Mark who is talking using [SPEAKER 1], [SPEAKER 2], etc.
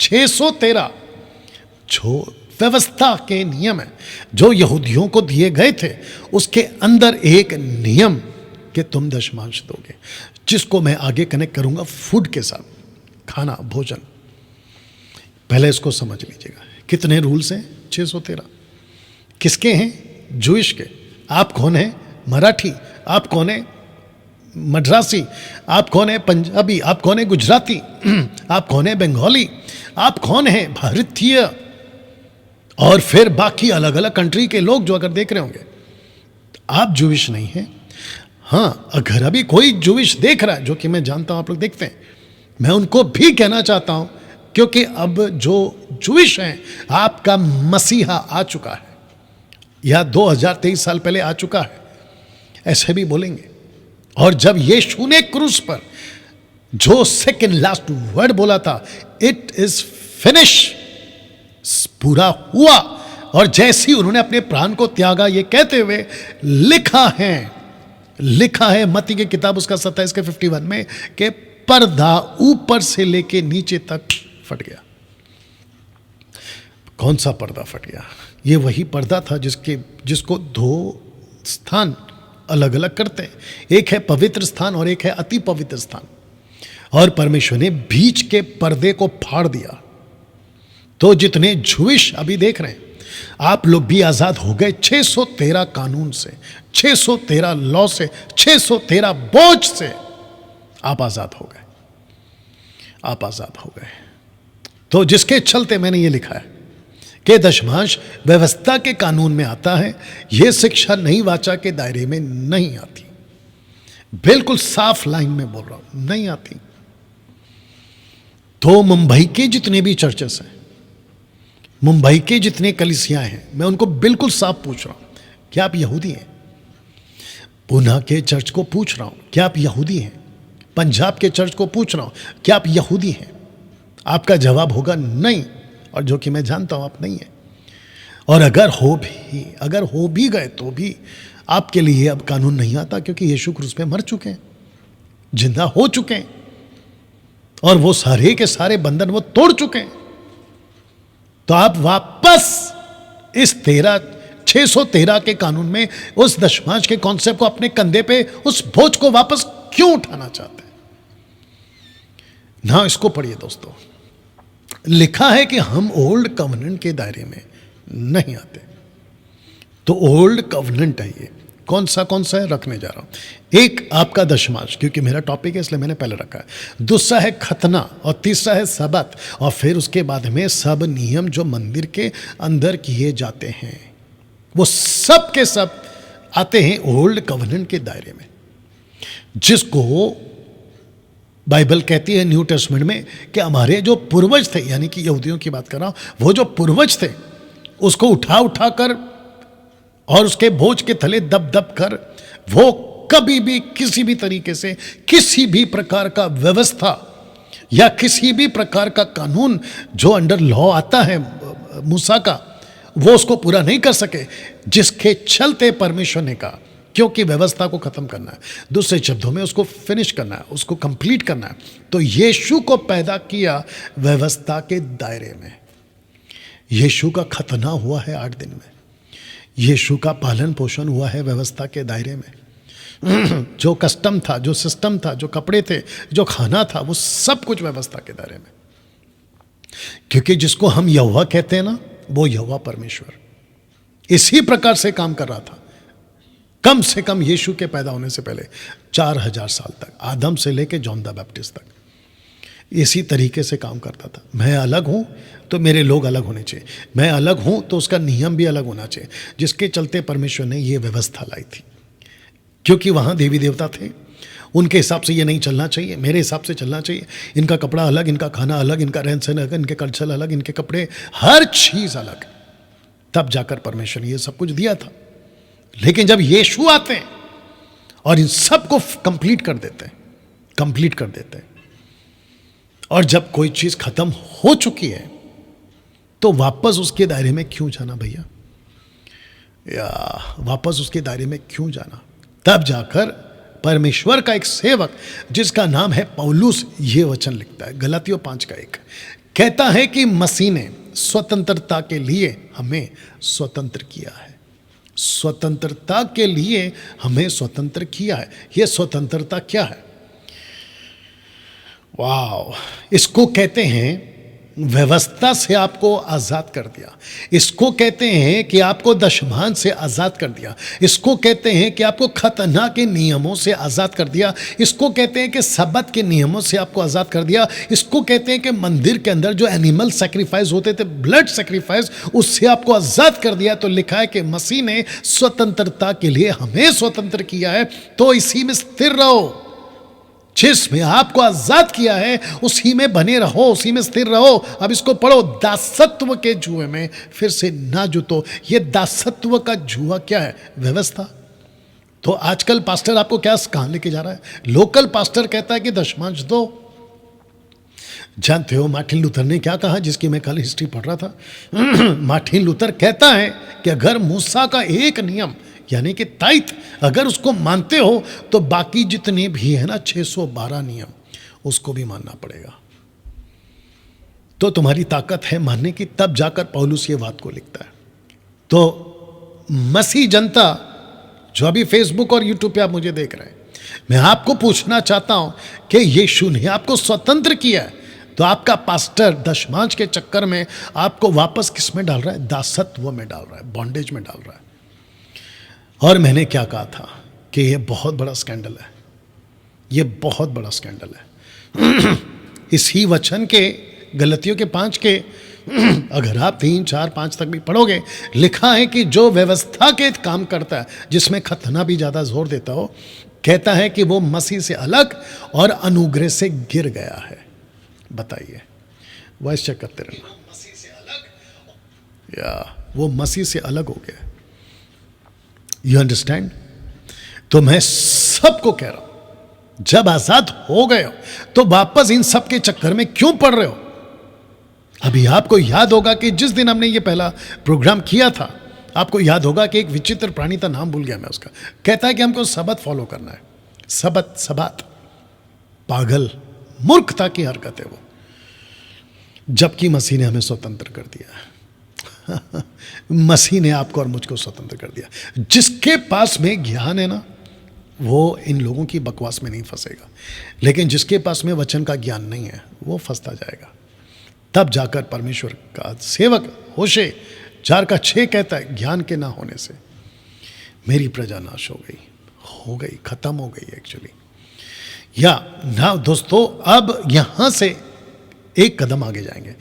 [SPEAKER 1] 613 जो व्यवस्था के नियम है जो यहूदियों को दिए गए थे, उसके अंदर एक नियम कि तुम दशमांश दोगे, जिसको मैं आगे कनेक्ट करूंगा फूड के साथ, खाना, भोजन। पहले इसको समझ लीजिएगा। कितने रूल्स हैं? 613। किसके हैं? जूइश के। आप कौन है? मराठी। आप कौन है? मद्रासी। आप कौन है? पंजाबी। आप कौन है? गुजराती। आप कौन है? बंगाली। आप कौन है? भारतीय। और फिर बाकी अलग अलग कंट्री के लोग जो अगर देख रहे होंगे, आप जूइश नहीं हैं। हाँ, अगर अभी कोई जूइश देख रहा है, जो कि मैं जानता हूं आप लोग देखते हैं, मैं उनको भी कहना चाहता हूं, क्योंकि अब जो जूइश हैं, आपका मसीहा आ चुका है, या 2023 साल पहले आ चुका है, ऐसे भी बोलेंगे। और जब यीशु ने क्रूस पर जो सेकंड लास्ट वर्ड बोला था, इट इज फिनिश, पूरा हुआ, और जैसे ही उन्होंने अपने प्राण को त्यागा, ये कहते हुए लिखा है मत्ती की किताब उसका 27 के 51 में कि पर्दा ऊपर से लेके नीचे तक फट गया। कौन सा पर्दा फट गया? ये वही पर्दा था जिसको दो स्थान अलग अलग करते हैं, एक है पवित्र स्थान और एक है अति पवित्र स्थान, और परमेश्वर ने बीच के पर्दे को फाड़ दिया। तो जितने जूइश अभी देख रहे हैं, आप लोग भी आजाद हो गए 613 कानून से, 613 लॉ से, 613 बोझ से आप आजाद हो गए। आप आजाद हो गए। तो जिसके चलते मैंने ये लिखा है कि दशमांश व्यवस्था के कानून में आता है, यह शिक्षा नई वाचा के दायरे में नहीं आती। बिल्कुल साफ लाइन में बोल रहा हूं, नहीं आती। तो मुंबई के जितने भी चर्चेस हैं, मुंबई के जितने कलीसियां हैं, मैं उनको बिल्कुल साफ पूछ रहा हूं, क्या आप यहूदी हैं? पुणे के चर्च को पूछ रहा हूं, क्या आप यहूदी हैं? पंजाब के चर्च को पूछ रहा हूं, क्या आप यहूदी हैं? आपका जवाब होगा नहीं, और जो कि मैं जानता हूं आप नहीं है। और अगर हो भी गए तो भी आपके लिए अब कानून नहीं आता, क्योंकि यीशु क्रूस पे मर चुके हैं, जिंदा हो चुके हैं, और वो सारे के सारे बंधन वो तोड़ चुके हैं। तो आप वापस इस 613 के कानून में उस दशमांश के कॉन्सेप्ट को अपने कंधे पे, उस बोझ को वापस क्यों उठाना चाहते हैं? ना, इसको पढ़िए दोस्तों। लिखा है कि हम ओल्ड कवनेंट के दायरे में नहीं आते। तो ओल्ड कवनेंट है ये। कौन सा है रखने जा रहा हूं। एक आपका दशमांश, क्योंकि मेरा टॉपिक है इसलिए मैंने पहले रखा है। दूसरा है खतना, और तीसरा है सबत, और फिर उसके बाद में सब नियम जो मंदिर के अंदर किए जाते हैं, वो सब के सब आते हैं ओल्ड कवनेंट के दायरे में, जिसको बाइबल कहती है न्यू टेस्टमेंट में कि हमारे जो पूर्वज थे, यानी कि यहूदियों की बात कर रहा हूं, वो जो पूर्वज थे उसको उठा कर और उसके बोझ के थले दब कर, वो कभी भी किसी भी तरीके से किसी भी प्रकार का व्यवस्था या किसी भी प्रकार का कानून जो अंडर लॉ आता है मूसा का, वो उसको पूरा नहीं कर सके, जिसके चलते परमेश्वर ने कहा, क्योंकि व्यवस्था को खत्म करना है, दूसरे शब्दों में उसको फिनिश करना है, उसको कंप्लीट करना है, तो यीशु को पैदा किया व्यवस्था के दायरे में। यीशु का खतना हुआ है 8 दिन में, यीशु का पालन पोषण हुआ है व्यवस्था के दायरे में। जो कस्टम था, जो सिस्टम था, जो कपड़े थे, जो खाना था, वो सब कुछ व्यवस्था के दायरे में। क्योंकि जिसको हम यहोवा कहते हैं ना, वो यहोवा परमेश्वर इसी प्रकार से काम कर रहा था, कम से कम यीशु के पैदा होने से पहले 4000 साल तक, आदम से लेके जॉन द बैप्टिस्ट तक इसी तरीके से काम करता था। मैं अलग हूं तो मेरे लोग अलग होने चाहिए, मैं अलग हूं तो उसका नियम भी अलग होना चाहिए, जिसके चलते परमेश्वर ने यह व्यवस्था लाई थी। क्योंकि वहां देवी देवता थे, उनके हिसाब से ये नहीं चलना चाहिए, मेरे हिसाब से चलना चाहिए। इनका कपड़ा अलग, इनका खाना अलग, इनका रहन सहन अलग, इनके कल्चर अलग, इनके कपड़े, हर चीज अलग। तब जाकर परमेश्वर ने ये सब कुछ दिया था। लेकिन जब यीशु आते हैं और इन सब को कंप्लीट कर देते हैं, और जब कोई चीज खत्म हो चुकी है तो वापस उसके दायरे में क्यों जाना भैया, या वापस उसके दायरे में क्यों जाना? तब जाकर परमेश्वर का एक सेवक जिसका नाम है पौलुस, ये वचन लिखता है, गलातियों 5:1, कहता है कि मसीह ने स्वतंत्रता के लिए हमें स्वतंत्र किया है। स्वतंत्रता के लिए हमें स्वतंत्र किया है। यह स्वतंत्रता क्या है? वाह! इसको कहते हैं व्यवस्था से आपको आज़ाद कर दिया। इसको कहते हैं कि आपको दशमान से आज़ाद कर दिया। इसको कहते हैं कि आपको खतना के नियमों से आज़ाद कर दिया। इसको कहते हैं कि सब्बत के नियमों से आपको आज़ाद कर दिया। इसको कहते हैं कि मंदिर के अंदर जो एनिमल सेक्रीफाइस होते थे, ब्लड सेक्रीफाइस, उससे आपको आज़ाद कर दिया। तो लिखा है कि मसीह ने स्वतंत्रता के लिए हमें स्वतंत्र किया है। तो इसी में स्थिर रहो, जिसमें आपको आजाद किया है उसी में बने रहो, उसी में स्थिर रहो। अब इसको पढ़ो, दासत्व के जुए में फिर से ना जुतो। ये दासत्व का जुआ क्या है? व्यवस्था। तो आजकल पास्टर आपको क्या कहां लेके जा रहा है? लोकल पास्टर कहता है कि दशमांश दो। जानते हो मार्टिन लूथर ने क्या कहा, जिसकी मैं कल हिस्ट्री पढ़ रहा था? मार्टिन लूथर कहता है कि अगर मूसा का एक नियम यानी कि ताइथ अगर उसको मानते हो तो बाकी जितने भी है ना 612 नियम उसको भी मानना पड़ेगा। तो तुम्हारी ताकत है मानने की, तब जाकर पौलुस ये बात को लिखता है। तो मसीह जनता जो अभी फेसबुक और यूट्यूब पे आप मुझे देख रहे हैं, मैं आपको पूछना चाहता हूं कि यीशु ने आपको स्वतंत्र किया है, तो आपका पास्टर दशमांश के चक्कर में आपको वापस किस में डाल रहा है? दासत्व में डाल रहा है, बॉन्डेज में डाल रहा है। और मैंने क्या कहा था कि ये बहुत बड़ा स्कैंडल है, ये बहुत बड़ा स्कैंडल है। इसी वचन के गलतियों के 5 के अगर आप 3, 4, 5 तक भी पढ़ोगे, लिखा है कि जो व्यवस्था के काम करता है, जिसमें खतना भी ज़्यादा जोर देता हो, कहता है कि वो मसीह से अलग और अनुग्रह से गिर गया है। बताइए, वॉइस चेक करते रहना। मसीह से अलग, या वो मसीह से अलग हो गया। You understand? तो मैं सबको कह रहा हूं, जब आजाद हो गए हो तो वापस इन सब के चक्कर में क्यों पड़ रहे हो? अभी आपको याद होगा कि जिस दिन हमने ये पहला प्रोग्राम किया था, आपको याद होगा कि एक विचित्र प्राणी था, नाम भूल गया मैं उसका, कहता है कि हमको सबत फॉलो करना है। सबत, पागल, मूर्खता की हरकत है वो, जबकि मसीह ने हमें स्वतंत्र कर दिया है। मसीह ने आपको और मुझको स्वतंत्र कर दिया। जिसके पास में ज्ञान है ना, वो इन लोगों की बकवास में नहीं फंसेगा, लेकिन जिसके पास में वचन का ज्ञान नहीं है वो फंसता जाएगा। तब जाकर परमेश्वर का सेवक होशे 4:6 कहता है, ज्ञान के ना होने से मेरी प्रजा नाश हो गई, खत्म हो गई एक्चुअली। या ना दोस्तों, अब यहां से एक कदम आगे जाएंगे।